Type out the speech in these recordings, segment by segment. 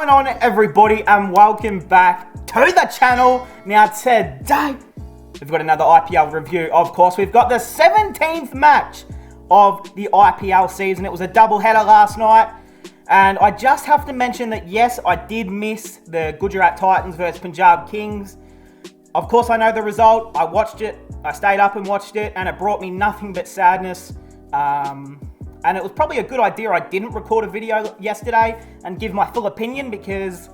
going on, everybody, and welcome back to the channel. Now today we've got another IPL review. Of course, we've got the 17th match of the IPL season. It was a doubleheader last night, and I just have to mention that yes, I did miss the Gujarat Titans versus Punjab Kings. Of course, I know the result. I watched it. I stayed up and watched it, and it brought me nothing but sadness. And it was probably a good idea I didn't record a video yesterday and give my full opinion, because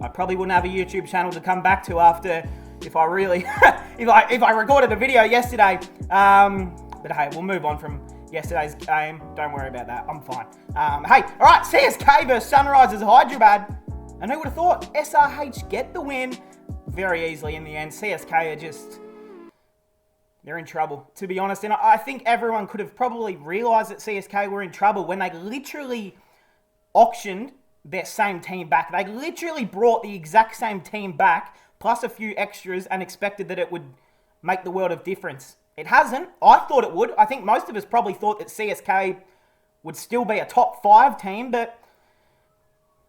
I probably wouldn't have a YouTube channel to come back to after if I really if I recorded a video yesterday. But hey, we'll move on from yesterday's game. Don't worry about that. I'm fine. Hey, all right, CSK versus Sunrisers Hyderabad. And who would have thought SRH get the win very easily in the end? CSK are just... they're in trouble, to be honest. And I think everyone could have probably realised that CSK were in trouble when they literally auctioned their same team back. They literally brought the exact same team back, plus a few extras, and expected that it would make the world of difference. It hasn't. I thought it would. I think most of us probably thought that CSK would still be a top 5 team, but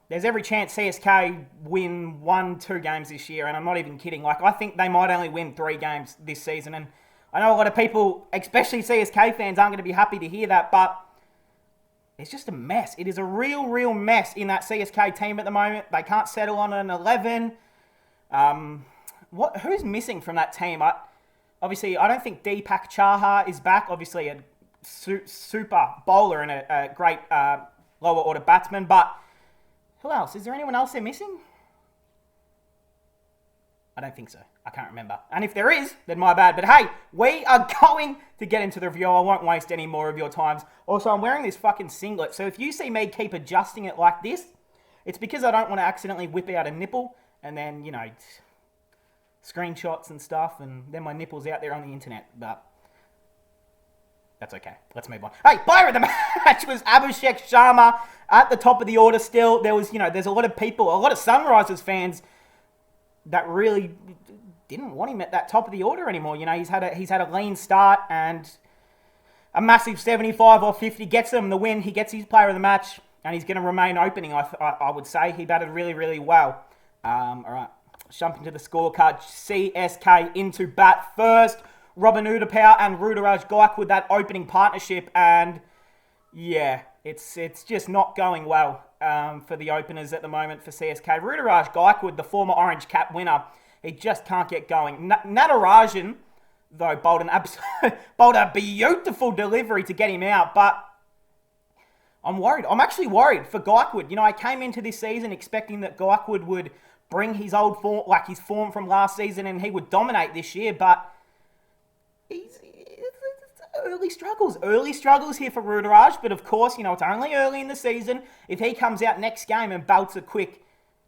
there's every chance CSK win 1-2 games this year, and I'm not even kidding. Like, I think they might only win 3 games this season, and I know a lot of people, especially CSK fans, aren't going to be happy to hear that, but it's just a mess. It is a real mess in that CSK team at the moment. They can't settle on an 11. Who's missing from that team? Obviously, I don't think Deepak Chahar is back. Obviously, a super bowler and a great lower order batsman, but who else? Is there anyone else they're missing? I don't think so. I can't remember. And if there is, then my bad. But hey, we are going to get into the review. I won't waste any more of your times. Also, I'm wearing this fucking singlet. So if you see me keep adjusting it like this, it's because I don't want to accidentally whip out a nipple and then, you know, screenshots and stuff, and then my nipple's out there on the internet. But that's okay. Let's move on. Hey, player of the match was Abhishek Sharma at the top of the order still. There was, there's a lot of people, a lot of Sunrisers fans that really didn't want him at that top of the order anymore. He's had a lean start, and a massive 75 or 50 gets him the win. He gets his player of the match, and he's going to remain opening, I would say. He batted really well. All right, jump into the scorecard. CSK into bat first. Robin Udapau and Ruturaj Gaikwad, that opening partnership, and yeah, it's just not going well for the openers at the moment for CSK. Ruturaj Gaikwad, the former Orange Cap winner, he just can't get going. Natarajan, though, bowled a beautiful delivery to get him out, but I'm worried. I'm actually worried for Gaikwad. I came into this season expecting that Gaikwad would bring his old form, like his form from last season, and he would dominate this year, but it's early struggles here for Ruturaj, but of course, it's only early in the season. If he comes out next game and belts a quick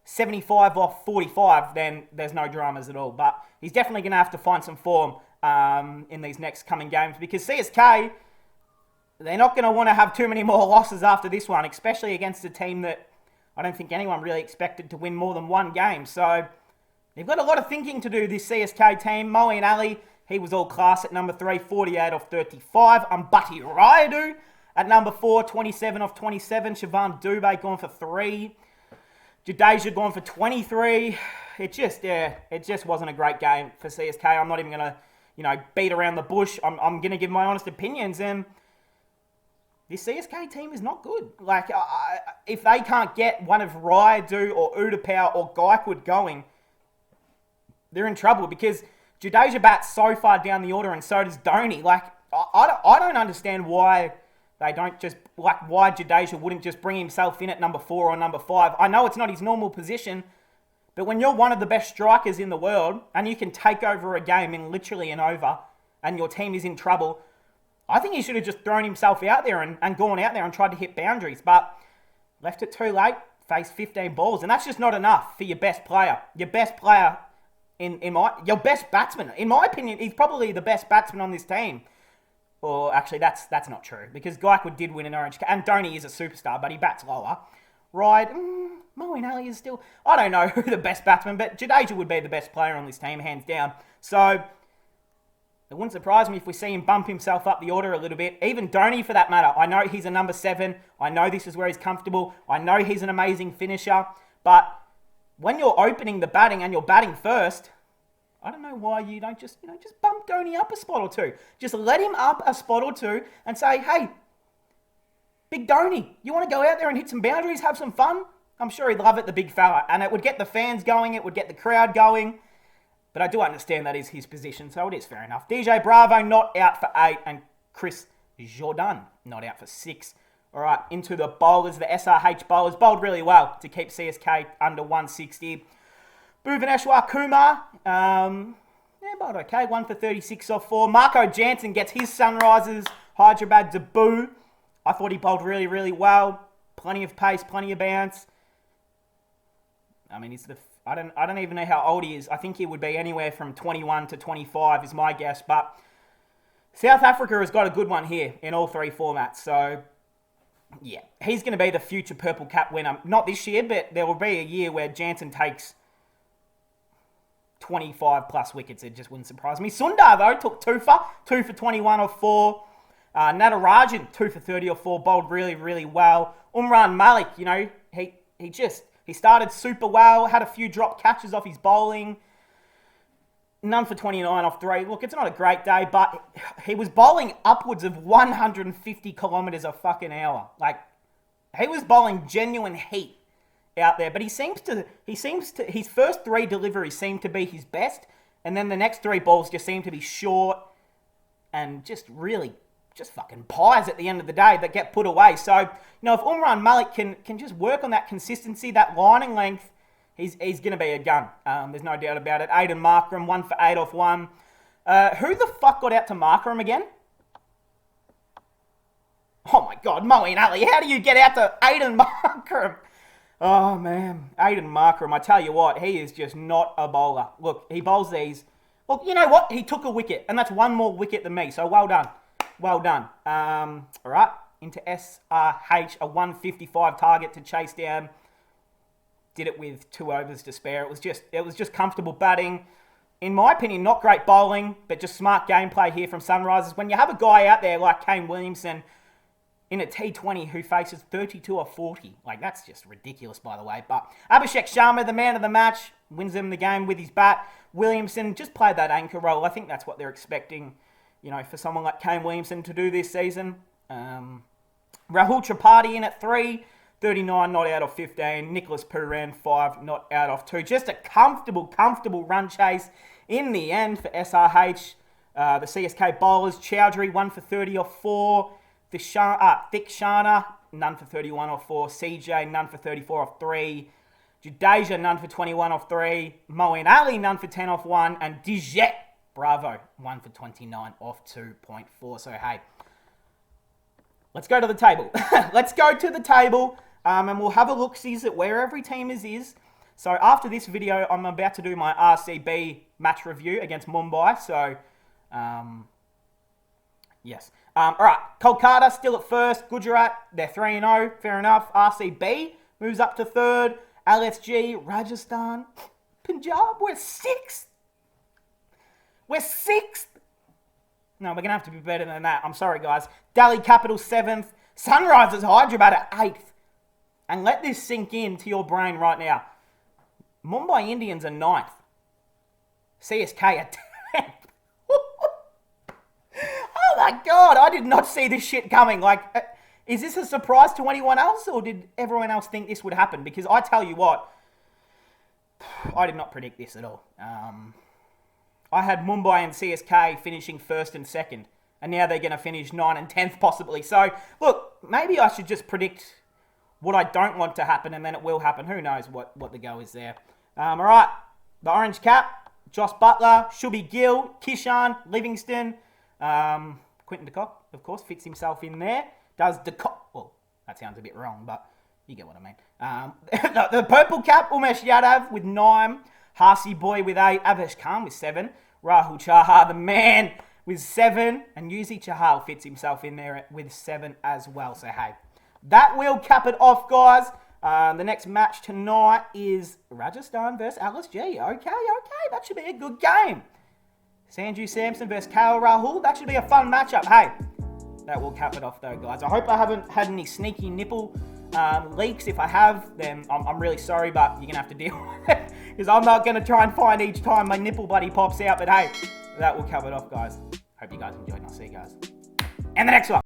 75 off 45, then there's no dramas at all. But he's definitely going to have to find some form in these next coming games, because CSK, they're not going to want to have too many more losses after this one, especially against a team that I don't think anyone really expected to win more than 1 game. So they've got a lot of thinking to do, this CSK team. Moeen Ali, he was all class at number 3, 48 off 35. Ambati Rayudu at number 4, 27 off 27. Shivam Dubey gone for 3. Jadeja gone for 23. It just wasn't a great game for CSK. I'm not even going to, beat around the bush. I'm going to give my honest opinions, and this CSK team is not good. Like, if they can't get one of Rayudu or Udapau or Gaikwad going, they're in trouble, because Jadeja bats so far down the order, and so does Dhoni. Like, I don't understand why they don't just, like, why Jadeja wouldn't just bring himself in at number 4 or number 5. I know it's not his normal position, but when you're one of the best strikers in the world, and you can take over a game in literally an over, and your team is in trouble, I think he should have just thrown himself out there and gone out there and tried to hit boundaries, but left it too late, faced 15 balls, and that's just not enough for your best player. Your best player, your best batsman, in my opinion, he's probably the best batsman on this team. Or actually, that's not true, because Gaikwad did win an Orange Cap, and Dhoni is a superstar, but he bats lower. Right, Moeen Ali is still, I don't know who the best batsman, but Jadeja would be the best player on this team, hands down. So It wouldn't surprise me if we see him bump himself up the order a little bit. Even Dhoni, for that matter. I know he's a number 7. I know this is where he's comfortable. I know he's an amazing finisher. But when you're opening the batting and you're batting first, I don't know why you don't just bump Dhoni up a spot or two. Just let him up a spot or two and say, hey, Big Dhoni, you want to go out there and hit some boundaries, have some fun? I'm sure he'd love it, the big fella. And it would get the fans going. It would get the crowd going. But I do understand that is his position, so it is fair enough. DJ Bravo not out for 8, and Chris Jordan not out for 6. All right, into the bowlers, the SRH bowlers. Bowled really well to keep CSK under 160. Bhuvaneshwar Kumar, bowled okay. 1 for 36 off 4. Marco Jansen gets his Sunrisers Hyderabad debut. I thought he bowled really, really well. Plenty of pace, plenty of bounce. I mean, I don't even know how old he is. I think he would be anywhere from 21 to 25 is my guess. But South Africa has got a good one here in all 3 formats. So, yeah, he's going to be the future Purple Cap winner. Not this year, but there will be a year where Jansen takes 25 plus wickets. It just wouldn't surprise me. Sundar, though, took 2 for 21 off 4. Natarajan, 2 for 30 off 4. Bowled really, really well. Umran Malik, he started super well, had a few drop catches off his bowling. None for 29 off 3. Look, it's not a great day, but he was bowling upwards of 150 kilometres a fucking hour. Like, he was bowling genuine heat out there. But his first 3 deliveries seem to be his best. And then the next 3 balls just seem to be short and just fucking pies at the end of the day that get put away. So, if Umran Malik can just work on that consistency, that lining length, he's going to be a gun. There's no doubt about it. Aiden Markram, 1 for 8 off 1. Who the fuck got out to Markram again? Oh my God, Moeen Ali. How do you get out to Aiden Markram? Oh man, Aiden Markram, I tell you what, he is just not a bowler. Look, he bowls these. Well, you know what? He took a wicket, and that's 1 more wicket than me, so well done. Well done. All right, into SRH, a 155 target to chase down. Did it with 2 overs to spare. It was just comfortable batting. In my opinion, not great bowling, but just smart gameplay here from Sunrisers. When you have a guy out there like Kane Williamson in a T20 who faces 32 or 40, like that's just ridiculous, by the way. But Abhishek Sharma, the man of the match, wins them the game with his bat. Williamson just played that anchor role. I think that's what they're expecting, for someone like Kane Williamson to do this season. Rahul Tripathi in at 3, 39 not out of 15. Nicholas Pooran, 5 not out of 2. Just a comfortable run chase in the end for SRH. The CSK bowlers, Chowdhury, 1 for 30 off 4. Thik Shana, none for 31 off 4. CJ, none for 34 off 3. Jadeja, none for 21 off 3. Moeen Ali, none for 10 off 1. And Dijit Bravo, 1 for 29 off 2.4. So, hey, let's go to the table. Let's go to the table, and we'll have a look-see at where every team is. So, after this video, I'm about to do my RCB match review against Mumbai. So, yes. All right, Kolkata still at first. Gujarat, they're 3-0. Fair enough. RCB moves up to 3rd. LSG, Rajasthan, Punjab, we're 6th. We're 6th. No, we're going to have to be better than that. I'm sorry, guys. Delhi Capitals 7th. Sunrisers Hyderabad at 8th. And let this sink into your brain right now. Mumbai Indians are 9th. CSK are 10th. Oh my God, I did not see this shit coming. Like, is this a surprise to anyone else, or did everyone else think this would happen? Because I tell you what, I did not predict this at all. I had Mumbai and CSK finishing 1st and 2nd, and now they're going to finish 9th and 10th possibly. So, look, maybe I should just predict what I don't want to happen, and then it will happen. Who knows what the go is there. All right, the orange cap, Joss Butler, Shubhi Gill, Kishan, Livingston, Quinton de Kock, of course, fits himself in there. Does de Kock, well, that sounds a bit wrong, but you get what I mean. The purple cap, Umesh Yadav with 9. Harsi Boy with 8. Avesh Khan with 7. Rahul Chahar, the man, with 7. And Yuzi Chahal fits himself in there with 7 as well. So, hey, that will cap it off, guys. The next match tonight is Rajasthan versus LSG. Okay, that should be a good game. Sanju Samson versus KL Rahul. That should be a fun matchup. Hey, that will cap it off though, guys. I hope I haven't had any sneaky nipple leaks. If I have, then I'm really sorry, but you're going to have to deal with it. Because I'm not going to try and find each time my nipple buddy pops out. But hey, that will cap it off, guys. Hope you guys enjoyed, and I'll see you guys in the next one.